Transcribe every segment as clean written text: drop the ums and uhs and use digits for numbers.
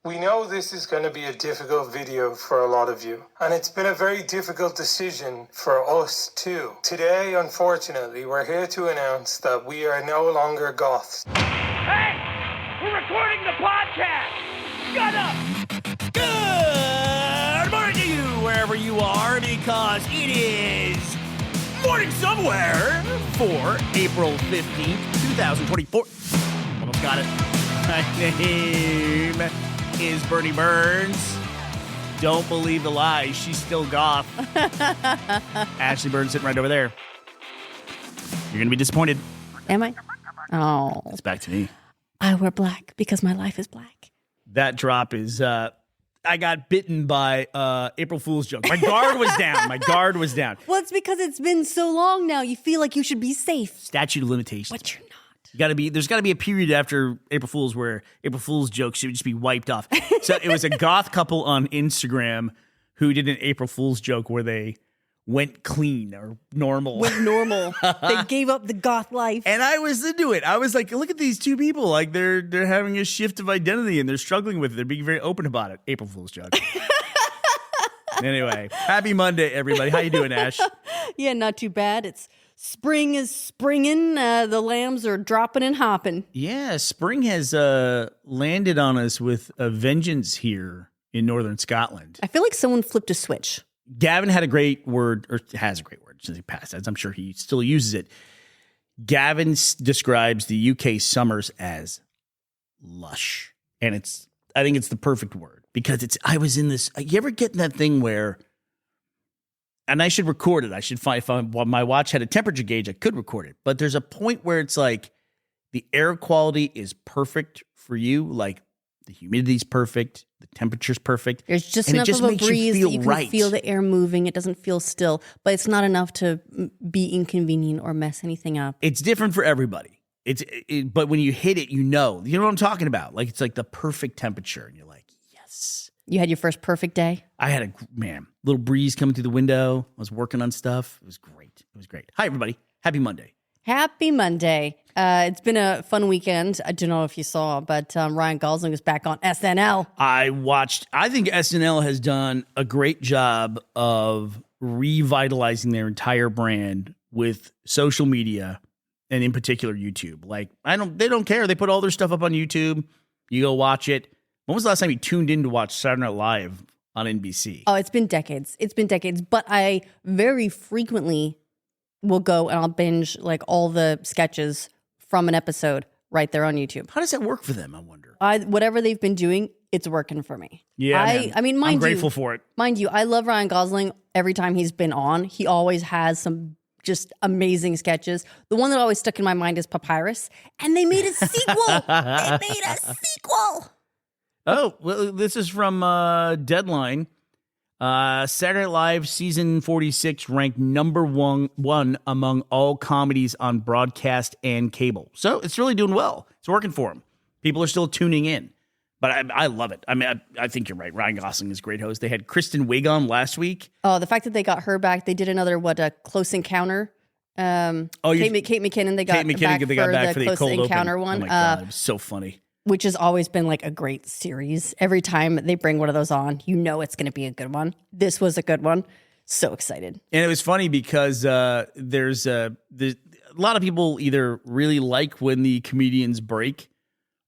We know this is going to be a difficult video for a lot of you, and it's been a very difficult decision for us too. Today, unfortunately, we're here to announce that we are no longer goths. Hey! We're recording the podcast! Shut up! Good morning to you, wherever you are, because it is morning somewhere for April 15th, 2024. Almost got it. My name is Bernie Burns. Don't believe the lies. She's still goth. Ashley Burns sitting right over there. You're going to be disappointed. Am I? Oh. It's back to me. I wear black because my life is black. That drop is, I got bitten by April Fool's joke. My guard was down. Well, it's because it's been so long now. You feel like you should be safe. Statute of limitations. But you're not. There's got to be a period after April Fool's where April Fool's jokes should just be wiped off. So it was a goth couple on Instagram who did an April Fool's joke where they went clean or normal. They gave up the goth life. And I was into it. I was like, look at these two people. Like they're having a shift of identity and they're struggling with it. They're being very open about it. April Fool's joke. Anyway, happy Monday, everybody. How you doing, Ash? Yeah, not too bad. Spring is springing. The lambs are dropping and hopping. Yeah, spring has landed on us with a vengeance here in northern Scotland. I feel like someone flipped a switch. Gavin had a great word, or has a great word since he passed, as I'm sure he still uses it. Gavin describes the UK summers as lush. And I think it's the perfect word because I was in this, you ever get in that thing where, and I should record it. I should find, if my watch had a temperature gauge, I could record it. But there's a point where it's like the air quality is perfect for you. Like the humidity's perfect. The temperature's perfect. There's just enough of a breeze that you can feel the air moving. It doesn't feel still, but it's not enough to be inconvenient or mess anything up. It's different for everybody. But when you hit it, you know what I'm talking about. Like it's like the perfect temperature, and you're like, yes. You had your first perfect day? I had little breeze coming through the window. I was working on stuff. It was great. Hi, everybody. Happy Monday. Happy Monday. It's been a fun weekend. I don't know if you saw, but Ryan Gosling is back on SNL. I think SNL has done a great job of revitalizing their entire brand with social media and in particular YouTube. Like they don't care. They put all their stuff up on YouTube. You go watch it. When was the last time you tuned in to watch Saturday Night Live on NBC? Oh, it's been decades. But I very frequently will go and I'll binge like all the sketches from an episode right there on YouTube. How does that work for them, I wonder? Whatever they've been doing, it's working for me. Yeah, I mean, I'm grateful for it. Mind you, I love Ryan Gosling. Every time he's been on, he always has some just amazing sketches. The one that always stuck in my mind is Papyrus. And they made a sequel. Oh, well, this is from Deadline. Saturday Night Live season 46 ranked number one among all comedies on broadcast and cable. So it's really doing well. It's working for them. People are still tuning in. But I love it. I mean, I think you're right. Ryan Gosling is a great host. They had Kristen Wiig on last week. Oh, the fact that they got her back. They did another, a Close Encounter. Kate McKinnon, they got back for the Close Encounter one. Oh my God, it was so funny. Which has always been like a great series. Every time they bring one of those on, you know it's going to be a good one. This was a good one. So excited. And it was funny because there's a lot of people either really like when the comedians break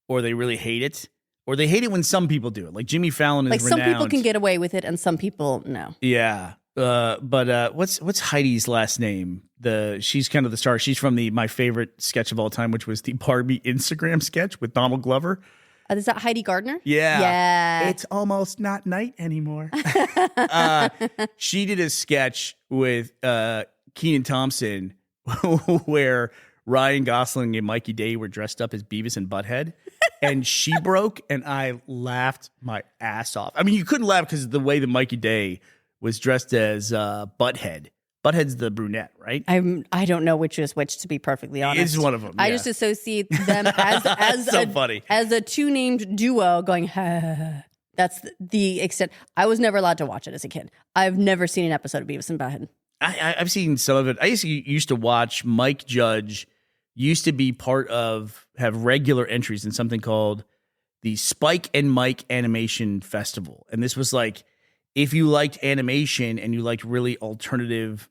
or they really hate it. Or they hate it when some people do it. Like Jimmy Fallon is renowned. Like some people can get away with it and some people, no. Yeah. But what's Heidi's last name? She's kind of the star. She's from my favorite sketch of all time, which was the Barbie Instagram sketch with Donald Glover. Is that Heidi Gardner? Yeah. Yeah. It's almost not night anymore. She did a sketch with Kenan Thompson where Ryan Gosling and Mikey Day were dressed up as Beavis and Butthead. And she broke, and I laughed my ass off. I mean, you couldn't laugh because of the way that Mikey Day was dressed as Butthead. Butthead's the brunette, right? I don't know which is which, to be perfectly honest. It's one of them. I just associate them as so funny. As a two-named duo going, ha. That's the extent. I was never allowed to watch it as a kid. I've never seen an episode of Beavis and Butthead. I've seen some of it. I used to watch Mike Judge. Used to be have regular entries in something called the Spike and Mike Animation Festival. And this was like, if you liked animation and you liked really alternative,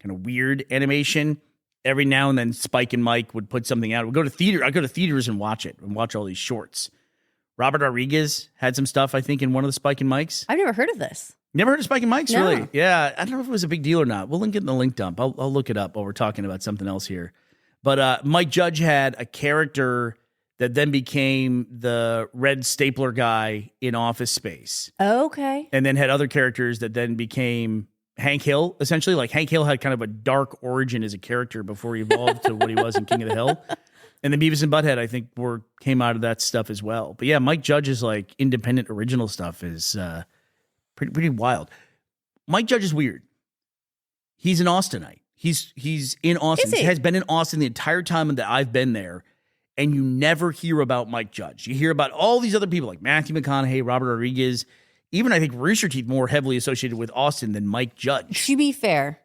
kind of weird animation, every now and then Spike and Mike would put something out. I'd go to theaters and watch it and watch all these shorts. Robert Rodriguez had some stuff, I think, in one of the Spike and Mikes. I've never heard of this. Never heard of Spike and Mike's, No. really? Yeah, I don't know if it was a big deal or not. We'll link it in the link dump. I'll look it up while we're talking about something else here. But Mike Judge had a character that then became the red stapler guy in Office Space. Okay. And then had other characters that then became Hank Hill, essentially. Like Hank Hill had kind of a dark origin as a character before he evolved to what he was in King of the Hill. And then Beavis and Butthead, I think, came out of that stuff as well. But yeah, Mike Judge's like independent original stuff is pretty wild. Mike Judge is weird. He's an Austinite. He's in Austin. Is he? He has been in Austin the entire time that I've been there. And you never hear about Mike Judge. You hear about all these other people like Matthew McConaughey, Robert Rodriguez, even I think Rooster Teeth more heavily associated with Austin than Mike Judge. To be fair,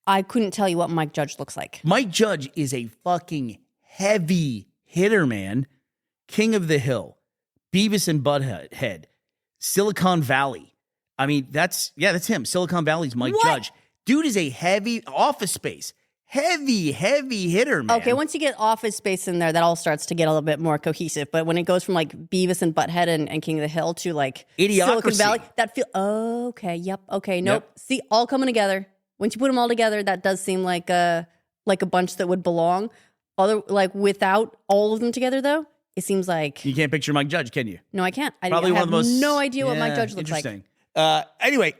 I couldn't tell you what Mike Judge looks like. Mike Judge is a fucking heavy hitter, man. King of the Hill, Beavis and Butthead, Silicon Valley. I mean, that's him. Silicon Valley's Mike What? Judge. Dude is a heavy Office Space. Heavy hitter, man. Okay, once you get Office Space in there, that all starts to get a little bit more cohesive. But when it goes from like Beavis and Butthead and King of the Hill to like Silicon Idiocracy. Valley, that feel yep, okay, nope. Yep. See, all coming together. Once you put them all together, that does seem like a bunch that would belong. Without all of them together, though, it seems like You can't picture Mike Judge, can you? no, I can't. I Probably have one of the most. no idea what Mike Judge looks like. Interesting. Anyway,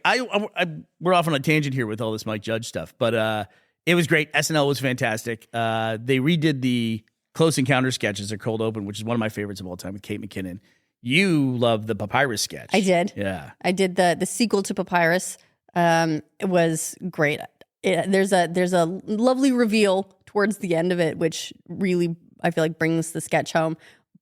we're off on a tangent here with all this Mike Judge stuff, but it was great. SNL was fantastic. They redid the Close Encounter sketches at Cold Open, which is one of my favorites of all time with Kate McKinnon. You love the Papyrus sketch. I did. Yeah. I did the sequel to Papyrus. It was great. There's a lovely reveal towards the end of it, which really I feel like brings the sketch home.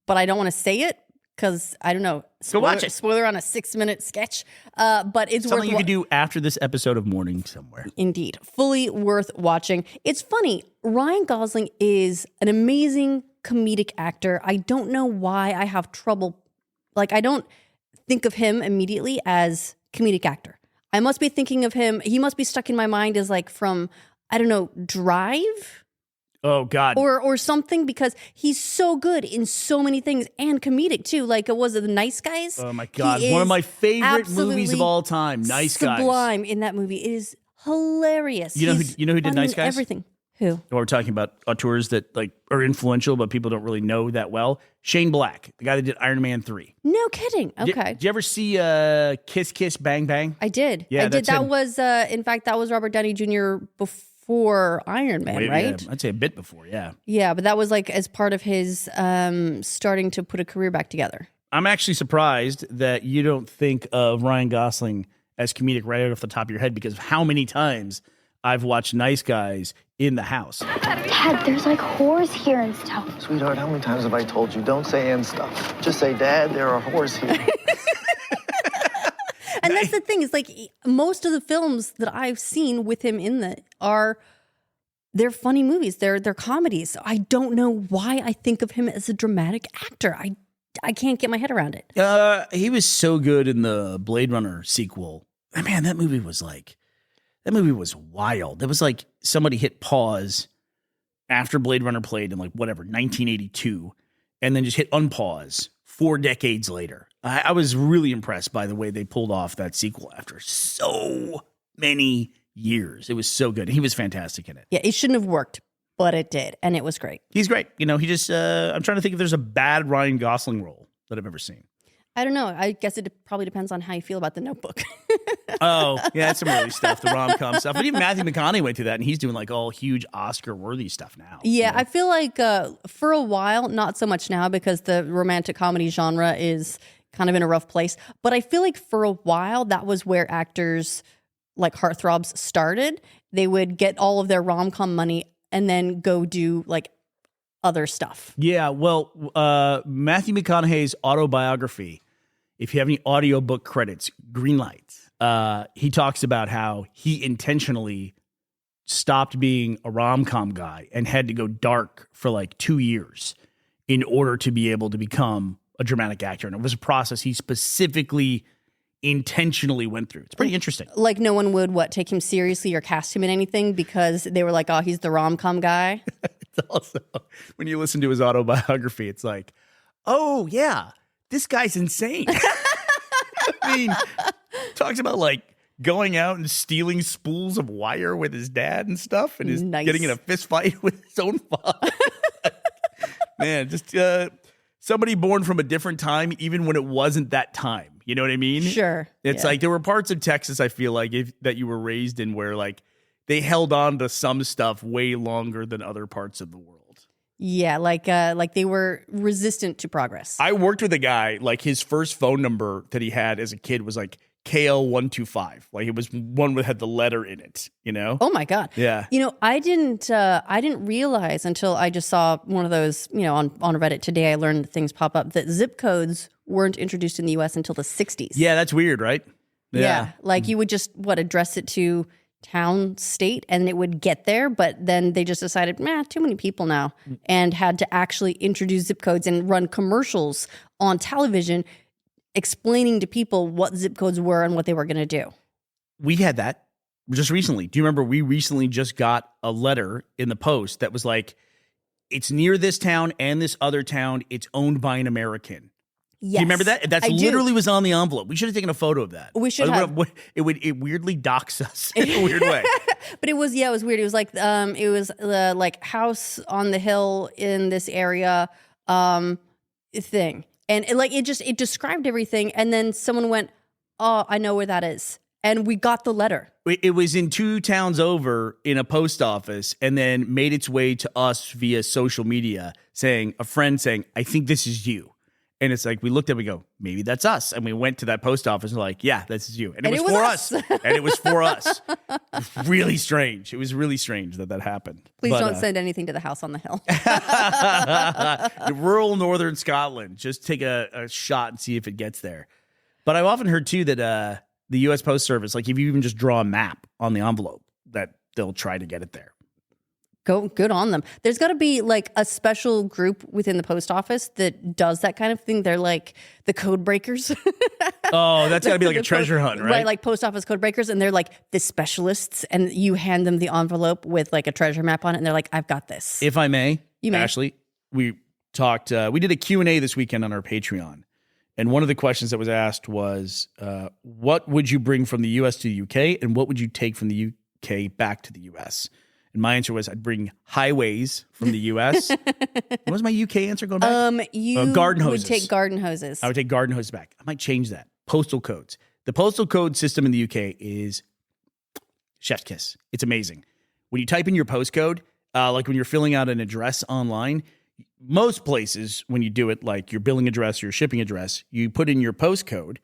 But I don't want to say it because I don't know. Go watch it. Spoiler on a 6-minute sketch. But it's Something worth you could do after this episode of Morning Somewhere. Indeed. Fully worth watching. It's funny. Ryan Gosling is an amazing comedic actor. I don't know why I have trouble. Like, I don't think of him immediately as comedic actor. I must be thinking of him. He must be stuck in my mind as like from, I don't know, Drive Oh, God. or something, because he's so good in so many things and comedic too. Like, it was The Nice Guys. Oh, my God. He One of is my favorite movies of absolutely all time. Nice Guys. Sublime in that movie. It is hilarious. You know who- He's you know who did funny Nice in Guys? Everything. Who? We're talking about auteurs that like are influential, but people don't really know that well. Shane Black, the guy that did Iron Man 3. No kidding. Okay. Did you ever see Kiss Kiss Bang Bang? I did. Yeah, I did. that's That him. was, in fact, that was Robert Downey Jr. before Iron Man, Wait, right? yeah, I'd say a bit before, yeah. Yeah, but that was like as part of his starting to put a career back together. I'm actually surprised that you don't think of Ryan Gosling as comedic right off the top of your head because of how many times I've watched Nice Guys in the house. Dad, there's like whores here and stuff. Sweetheart, how many times have I told you, don't say and stuff. Just say, Dad, there are whores here. And that's the thing, is like most of the films that I've seen with him in they're funny movies. They're comedies. So I don't know why I think of him as a dramatic actor. I can't get my head around it. He was so good in the Blade Runner sequel. Man, that movie was wild. It was like somebody hit pause after Blade Runner played in 1982 and then just hit unpause 4 decades later. I was really impressed by the way they pulled off that sequel after so many years. It was so good. He was fantastic in it. Yeah, it shouldn't have worked, but it did, and it was great. He's great. He just, I'm trying to think if there's a bad Ryan Gosling role that I've ever seen. I don't know. I guess it probably depends on how you feel about The Notebook. Oh, yeah, that's some early stuff, the rom-com stuff. But even Matthew McConaughey went through that, and he's doing all huge Oscar-worthy stuff now. Yeah, I feel like for a while, not so much now because the romantic comedy genre is kind of in a rough place. But I feel like for a while, that was where actors like heartthrobs started. They would get all of their rom-com money and then go do other stuff. Yeah, well, Matthew McConaughey's autobiography, if you have any audiobook credits, Greenlight, he talks about how he intentionally stopped being a rom-com guy and had to go dark for 2 years in order to be able to become a dramatic actor. And it was a process he specifically intentionally went through. It's pretty interesting. Like no one would take him seriously or cast him in anything because they were like, oh, he's the rom-com guy. It's also, when you listen to his autobiography, it's like, oh yeah, this guy's insane. I mean, talks about like going out and stealing spools of wire with his dad and stuff, and is getting in a fist fight with his own father. Man, just somebody born from a different time, even when it wasn't that time. You know what I mean? Sure. It's like there were parts of Texas, I feel like, that you were raised in where like they held on to some stuff way longer than other parts of the world. Yeah, like they were resistant to progress. I worked with a guy, like his first phone number that he had as a kid was like KL125. Like it was one that had the letter in it, you know? Oh my God. Yeah. You know, I didn't realize until I just saw one of those, you know, on Reddit today, I learned things pop up that zip codes weren't introduced in the US until the 60s. Yeah, that's weird, right? Yeah. Like you would just address it to town, state, and it would get there, but then they just decided, too many people now, and had to actually introduce zip codes and run commercials on television explaining to people what zip codes were and what they were going to do. We had that just recently. Do you remember we recently just got a letter in the post that was like, it's near this town and this other town. It's owned by an American. Yes. Do you remember that? That's literally was on the envelope. We should have taken a photo of that. We should have. It weirdly docks us in a weird way. But it was weird. It was like like house on the hill in this area thing. And it described everything. And then someone went, oh, I know where that is. And we got the letter. It was in 2 towns over in a post office and then made its way to us via social media a friend saying, I think this is you. And it's like, we looked at it, we go, maybe that's us. And we went to that post office and we're like, yeah, this is you. And it was for us. And it was for us. It was really strange. It was really strange that happened. Please don't send anything to the house on the hill. Rural northern Scotland. Just take a shot and see if it gets there. But I've often heard too that the U.S. Post Service, like if you even just draw a map on the envelope, that they'll try to get it there. Good on them. There's got to be like a special group within the post office that does that kind of thing. They're like the code breakers. Oh, that's got to be like a treasure hunt, right? Right, like post office code breakers. And they're like the specialists. And you hand them the envelope with like a treasure map on it. And they're like, I've got this. If I may, you may. Ashley, we talked, we did a Q&A this weekend on our Patreon. And one of the questions that was asked was, what would you bring from the U.S. to the U.K. and what would you take from the U.K. back to the U.S.? And my answer was I'd bring highways from the U.S. What was my UK answer going back? You garden hoses. would take garden hoses. I would take garden hoses back. I might change that. Postal codes. The postal code system in the UK is chef's kiss. It's amazing. When you type in your postcode, like when you're filling out an address online, most places when you do it, like your billing address or your shipping address, you put in your postcode.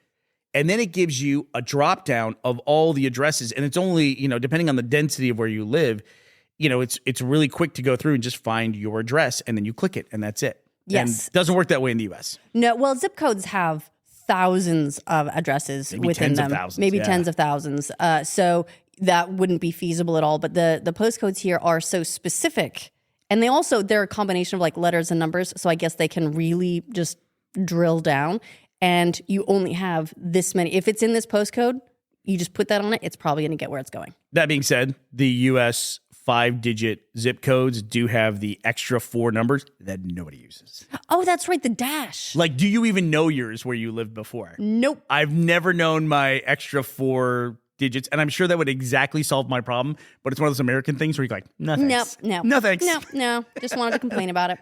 And then it gives you a drop down of all the addresses. And it's only, depending on the density of where you live, it's really quick to go through and just find your address and then you click it and that's it. Yes. And it doesn't work that way in the US. No, well, zip codes have thousands of addresses Maybe within tens them. of thousands, Maybe yeah. tens of thousands. So that wouldn't be feasible at all. But the postcodes here are so specific. And they're a combination of like letters and numbers. So I guess they can really just drill down. And you only have this many. If it's in this postcode, you just put that on it, it's probably going to get where it's going. That being said, the US 5-digit zip codes do have the extra 4 numbers that nobody uses. Oh, that's right, the dash. Like, do you even know yours where you lived before? Nope. I've never known my extra 4 digits, and I'm sure that would exactly solve my problem, but it's one of those American things where you're like, no thanks. No thanks. No. Just wanted to complain about it.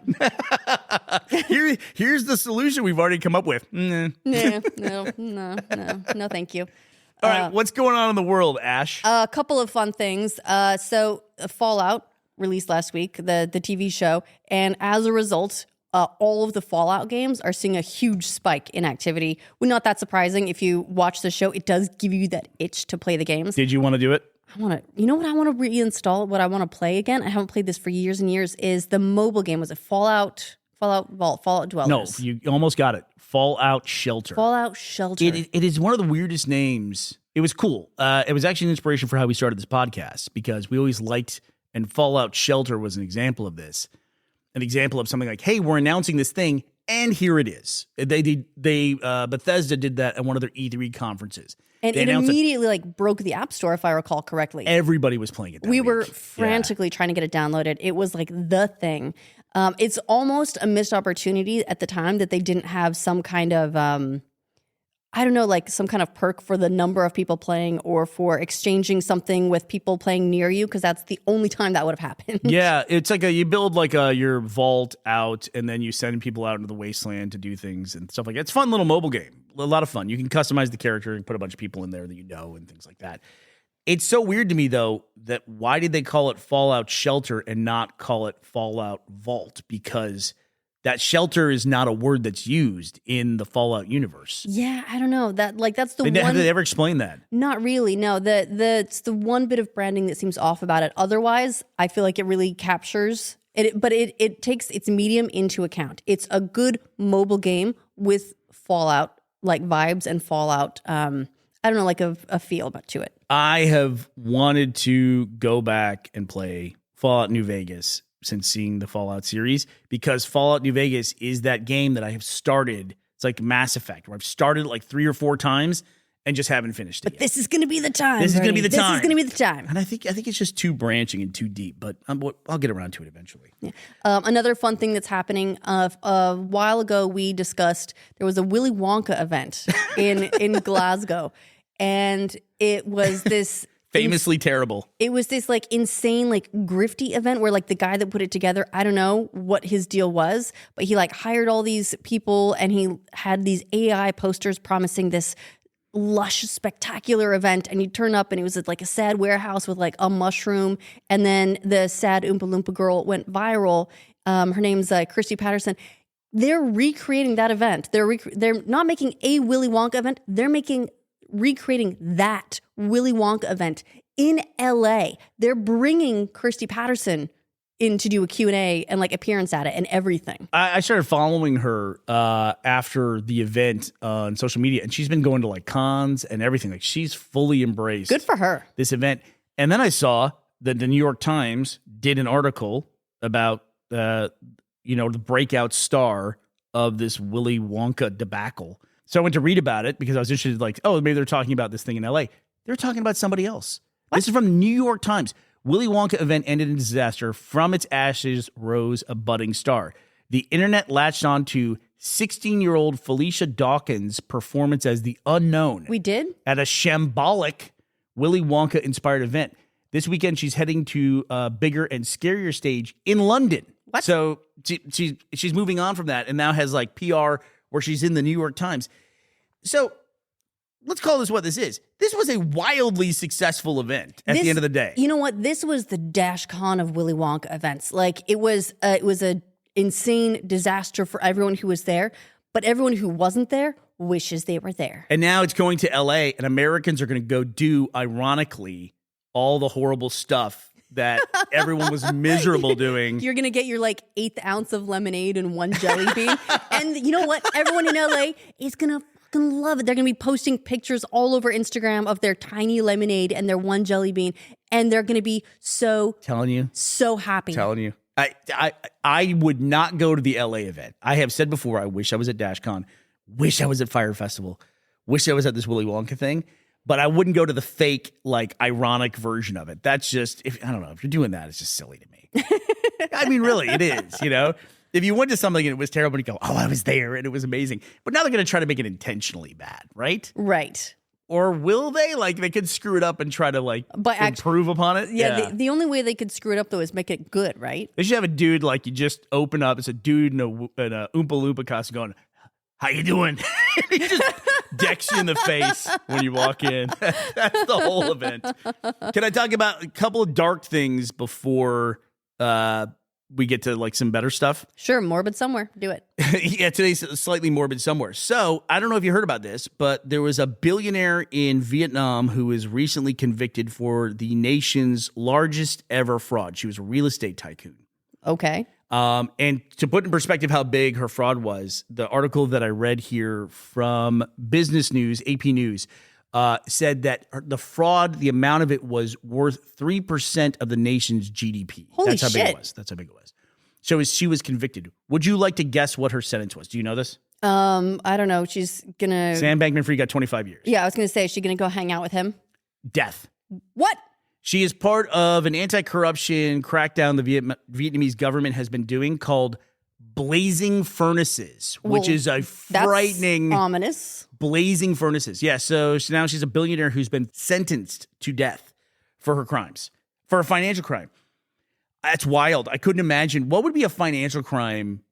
Here's the solution we've already come up with. No, thank you. All right, what's going on in the world, Ash? A couple of fun things. So Fallout released last week, the TV show, and as a result, all of the Fallout games are seeing a huge spike in activity. Well, not that surprising. If you watch the show, it does give you that itch to play the games. Did you want to do it? You know what I want to reinstall, what I want to play again? I haven't played this for years and years, is the mobile game. Was it Fallout Vault, Fallout Dwellers? No, you almost got it. Fallout Shelter. Fallout Shelter. It is one of the weirdest names. It was cool. It was actually an inspiration for how we started this podcast because we always liked, and Fallout Shelter was an example of this. An example of something like, hey, we're announcing this thing And here it is. Bethesda did that at one of their E3 conferences. And They it announced that immediately like broke the App Store, if I recall correctly. everybody was playing it. That We week. were Yeah. frantically trying to get it downloaded. It was like the thing. It's almost a missed opportunity at the time that they didn't have some kind of, I don't know, like some kind of perk for the number of people playing or for exchanging something with people playing near you, because that's the only time that would have happened. Yeah, it's like you build like your vault out, and then you send people out into the wasteland to do things and stuff like that. It's a fun little mobile game. A lot of fun. You can customize the character and put a bunch of people in there that you know and things like that. It's so weird to me, though, that why did they call it Fallout Shelter and not call it Fallout Vault? Because that shelter is not a word that's used in the Fallout universe. Yeah, I don't know. That's the Have one. they ever explained that? Not really. No, it's the one bit of branding that seems off about it. Otherwise, I feel like it really captures it. But it takes its medium into account. It's a good mobile game with Fallout like vibes and Fallout. I don't know, like a feel to it. I have wanted to go back and play Fallout New Vegas since seeing the Fallout series, because Fallout New Vegas is that game that I have started. It's like Mass Effect, where I've started it like 3 or 4 times and just haven't finished it But yet. this is going to be the time. This is gonna be Bernie. the time. This is going to be the time. And I think it's just too branching and too deep, but I'll get around to it eventually. Another fun thing that's happening. A while ago, we discussed there was a Willy Wonka event in Glasgow, and it was this Famously terrible. It was this like insane like grifty event where like the guy that put it together, I don't know what his deal was, but he like hired all these people and he had these AI posters promising this lush, spectacular event. And you turn up and it was at like a sad warehouse with like a mushroom. And then the sad Oompa Loompa girl went viral. Her name's Christy Patterson. They're recreating that event. They're not making a Willy Wonka event. They're recreating that Willy Wonka event in LA. They're bringing Kirsty Patterson in to do a Q&A and like appearance at it and everything. I started following her after the event on social media, and she's been going to like cons and everything. Like she's fully embraced Good for her. this event. And then I saw that the New York Times did an article about the breakout star of this Willy Wonka debacle. So I went to read about it because I was interested, like, oh, maybe they're talking about this thing in LA. They're talking about somebody else. This is from the New York Times. Willy Wonka event ended in disaster. From its ashes rose a budding star. The internet latched on to 16-year-old Felicia Dawkins' performance as the unknown. We did? At a shambolic Willy Wonka-inspired event. This weekend, she's heading to a bigger and scarier stage in London. What? So she's moving on from that and now has like PR where she's in the New York Times. So let's call this what this is. This was a wildly successful event at the end of the day. You know what? This was the Dash Con of Willy Wonka events. Like it was a insane disaster for everyone who was there, but everyone who wasn't there wishes they were there. And now it's going to LA, and Americans are going to go do, ironically, all the horrible stuff that everyone was miserable doing. You're going to get your like 1/8 ounce of lemonade and 1 jelly bean. And you know what? Everyone in LA is going to fucking love it. They're going to be posting pictures all over Instagram of their tiny lemonade and their 1 jelly bean. And they're going to be so happy. Telling you. I would not go to the LA event. I have said before, I wish I was at DashCon, wish I was at Fire Festival, wish I was at this Willy Wonka thing, but I wouldn't go to the fake, like, ironic version of it. That's just, I don't know, if you're doing that, it's just silly to me. I mean, really, it is, you know? If you went to something and it was terrible, you go, oh, I was there and it was amazing. But now they're going to try to make it intentionally bad, right? Right. Or will they? Like, they could screw it up and try to, like, But improve upon it? Yeah, the only way they could screw it up, though, is make it good, right? They should have a dude, like, you just open up. It's a dude in a Oompa Loompa costume going, how you doing? He just decks you in the face when you walk in. That's the whole event. Can I talk about a couple of dark things before we get to, like, some better stuff? Sure, morbid somewhere. Do it. Yeah, today's slightly morbid somewhere. So, I don't know if you heard about this, but there was a billionaire in Vietnam who was recently convicted for the nation's largest ever fraud. She was a real estate tycoon. Okay. And to put in perspective how big her fraud was, the article that I read here from Business News, AP News, said that the fraud, the amount of it was worth 3% of the nation's GDP. Holy That's how big shit. it was. That's how big it was. So she was convicted. Would you like to guess what her sentence was? Do you know this? I don't know. She's gonna. Sam Bankman-Fried got 25 years. Yeah, I was gonna say, is she gonna go hang out with him? Death. What? She is part of an anti-corruption crackdown the Vietnamese government has been doing called Blazing Furnaces, which is a frightening... That's ominous. Blazing Furnaces. Yeah, so now she's a billionaire who's been sentenced to death for her crimes, for a financial crime. That's wild. I couldn't imagine. What would be a financial crime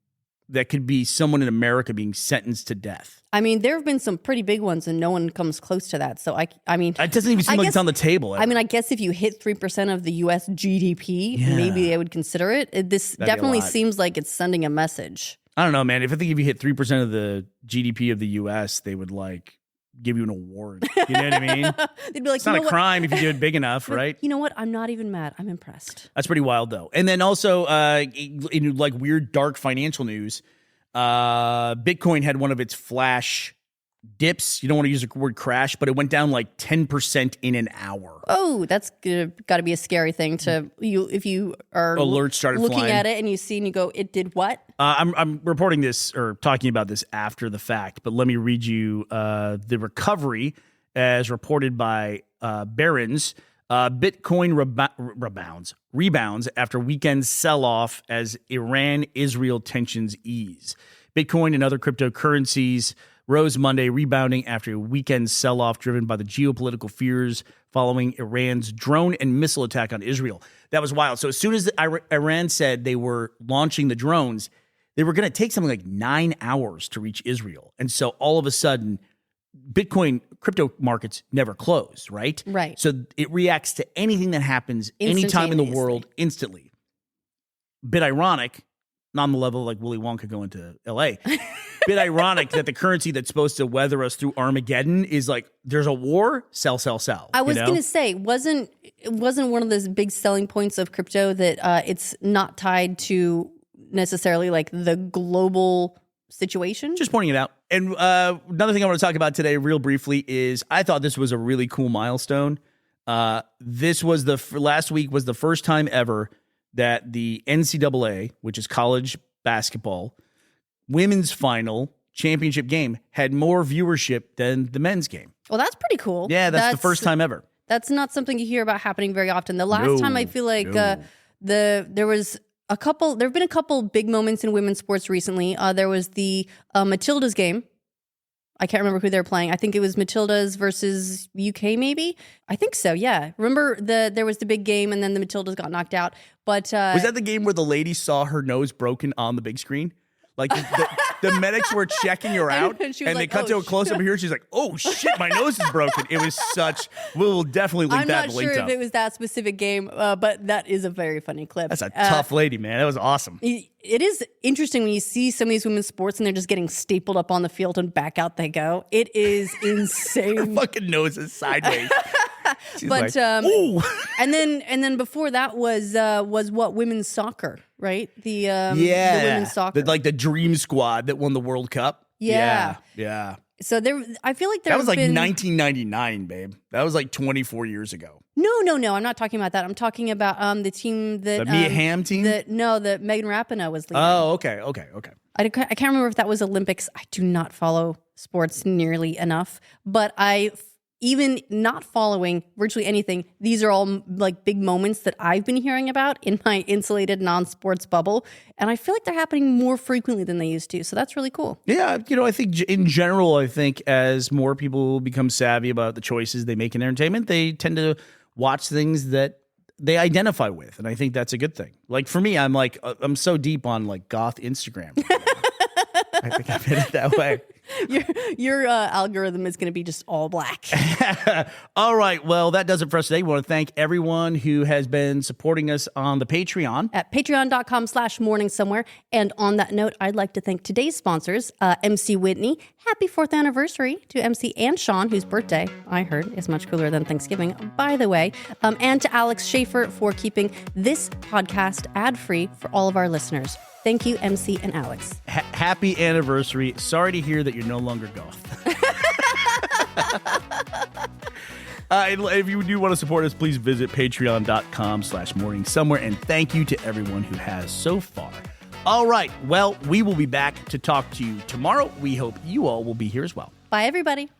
that could be someone in America being sentenced to death? I mean, there have been some pretty big ones, and no one comes close to that. So I mean, it doesn't even seem like it's on the table. I mean, I guess if you hit 3% of the U.S. GDP, maybe they would consider it. This That'd definitely seems like it's sending a message. I don't know, man. If you hit 3% of the GDP of the U.S., they would give you an award. You know what I mean? They'd be like, it's not a crime if you do it big enough, right? You know what? I'm not even mad. I'm impressed. That's pretty wild, though. And then also, in weird, dark financial news, Bitcoin had one of its flash dips. You don't want to use the word crash, but it went down 10% in an hour. Oh, that's got to be a scary thing if you are alerts started looking flying at it and you see and you go, it did what? I'm reporting this or talking about this after the fact, but let me read you the recovery as reported by Barron's. Bitcoin rebounds after weekend sell-off as Iran-Israel tensions ease. Bitcoin and other cryptocurrencies rose Monday, rebounding after a weekend sell-off driven by the geopolitical fears following Iran's drone and missile attack on Israel. That was wild. So as soon as Iran said they were launching the drones, they were going to take something like 9 hours to reach Israel. And so all of a sudden, Bitcoin crypto markets never close, right? Right. So it reacts to anything that happens anytime in the world instantly. Bit ironic, not on the level like Willy Wonka going to LA. Bit ironic that the currency that's supposed to weather us through Armageddon is there's a war, sell. I was going to say, wasn't one of those big selling points of crypto that it's not tied to necessarily the global situation? Just pointing it out. And another thing I want to talk about today real briefly is I thought this was a really cool milestone. This was last week was the first time ever that the NCAA, which is college basketball, women's final championship game had more viewership than the men's game. Well, that's pretty cool. Yeah, that's the first time ever. That's not something you hear about happening very often. The last time I feel like there have been a couple big moments in women's sports recently. There was the Matildas game. I can't remember who they're playing. I think it was Matildas versus UK, maybe. I think so. Yeah. Remember there was the big game, and then the Matildas got knocked out. But was that the game where the lady saw her nose broken on the big screen? The medics were checking her out, and they cut to a close up here. She's like, "Oh shit, my nose is broken." It was we'll definitely link that. I'm not sure if it was that specific game, but that is a very funny clip. That's a tough lady, man. That was awesome. It is interesting when you see some of these women's sports and they're just getting stapled up on the field and back out they go. It is insane. Her fucking nose is sideways. But and then before that was what, women's soccer, right? The women's soccer, the Dream Squad that won the World Cup. Yeah. So I feel like that was 1999, babe. That was 24 years ago. No. I'm not talking about that. I'm talking about the team that the Mia Hamm team. That Megan Rapinoe was leading. Oh, okay. I can't remember if that was Olympics. I do not follow sports nearly enough, but even not following virtually anything, these are all big moments that I've been hearing about in my insulated non-sports bubble. And I feel like they're happening more frequently than they used to. So that's really cool. Yeah. I think in general, as more people become savvy about the choices they make in entertainment, they tend to watch things that they identify with. And I think that's a good thing. For me, I'm so deep on goth Instagram. I think I've hit it that way. Your algorithm is going to be just all black. All right. Well, that does it for us today. We want to thank everyone who has been supporting us on the Patreon. At patreon.com/morningsomewhere. And on that note, I'd like to thank today's sponsors, MC Whitney. Happy 4th anniversary to MC and Sean, whose birthday, I heard, is much cooler than Thanksgiving, by the way. And to Alex Schaefer for keeping this podcast ad-free for all of our listeners. Thank you, MC and Alex. Happy anniversary. Sorry to hear that you're no longer goth. If you do want to support us, please visit patreon.com/morningsomewhere. And thank you to everyone who has so far. All right. Well, we will be back to talk to you tomorrow. We hope you all will be here as well. Bye, everybody.